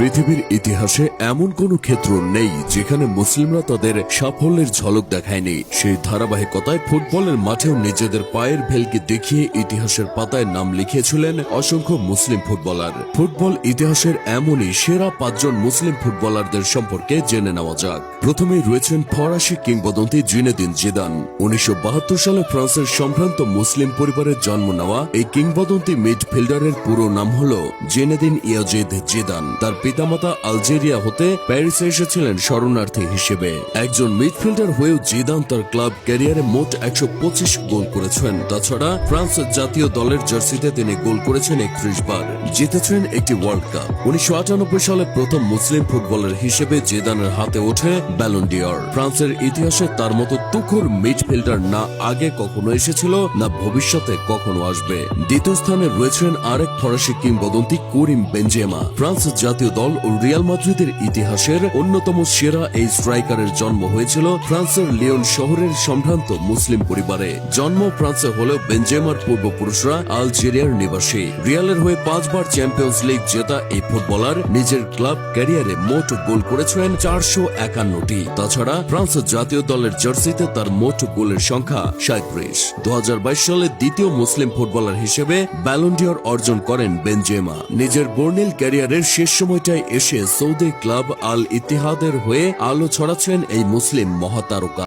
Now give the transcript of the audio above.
পৃথিবীর ইতিহাসে এমন কোনো ক্ষেত্র নেই যেখানে মুসলিমরা তাদের সাফল্যের ঝলক দেখায়নি। সেই ধারাবাহিকতায় ফুটবলের মাঠেও নিজেদের পায়ের ভেলকি দেখিয়ে ইতিহাসের পাতায় নাম লিখিয়েছিলেন অসংখ্য মুসলিম ফুটবলার। ফুটবল ইতিহাসের এমনই সেরা 5 জন মুসলিম ফুটবলারদের সম্পর্কে জেনে নেওয়া যাক। প্রথমেই রয়েছেন ফরাসি কিংবদন্তি জিনেদিন জিদান। 1972 সালে ফ্রান্সের সম্ভ্রান্ত মুসলিম পরিবারের জন্ম নেওয়া এই কিংবদন্তি মিডফিল্ডারের পুরো নাম হল জিনেদিন ইয়াজিদ জিদান। তার পিতামাতা আলজেরিয়া হতে প্যারিসে এসেছিলেন শরণার্থী হিসেবে। একজন মিডফিল্ডার হয়েও জিদান তার ক্লাব ক্যারিয়ারে মোট 125 গোল করেছেন। তাছাড়া ফ্রান্স জাতীয় দলের জার্সিতে তিনি গোল করেছেন 31 বার, জিতেছেন একটি ওয়ার্ল্ড কাপ। 1998 সালে প্রথম মুসলিম ফুটবলার হিসেবে জিদানের হাতে ওঠে ব্যালন ডি'র। ফ্রান্সের ইতিহাসে তার মতো তুখোড় মিডফিল্ডার না আগে কখনো এসেছিল, না ভবিষ্যতে কখনো আসবে। দ্বিতীয় স্থানে রয়েছেন আরেক ফরাসি কিংবদন্তি করিম বেনজেমা। ফ্রান্স জাতীয় দল ও রিয়াল মাদ্রিদের ইতিহাসের অন্যতম সেরা এই স্ট্রাইকারের জন্ম হয়েছিল ফ্রান্সের লিওন শহরের সম্ভ্রান্ত মুসলিম পরিবারে। জন্ম ফ্রান্সে হলেও বেনজেমার পূর্বপুরুষরা আলজেরিয়ার নিবাসী। রিয়ালের হয়ে 5 বার চ্যাম্পিয়ন্স লিগ জেতা এই ফুটবলার নিজের ক্লাব ক্যারিয়ারে মোট গোল করেছেন 451টি। তাছাড়া ফ্রান্স জাতীয় দলের জার্সিতে তার মোট গোলের সংখ্যা 37। 2022 সালে দ্বিতীয় মুসলিম ফুটবলার হিসেবে ব্যালন ডি'র অর্জন করেন বেনজেমা। নিজের বর্ণিল ক্যারিয়ারের শেষ সময়টায় এসে সৌদি ক্লাব আল ইত্তিহাদের হয়ে আলো ছড়াচ্ছেন এই মুসলিম মহাতারকা।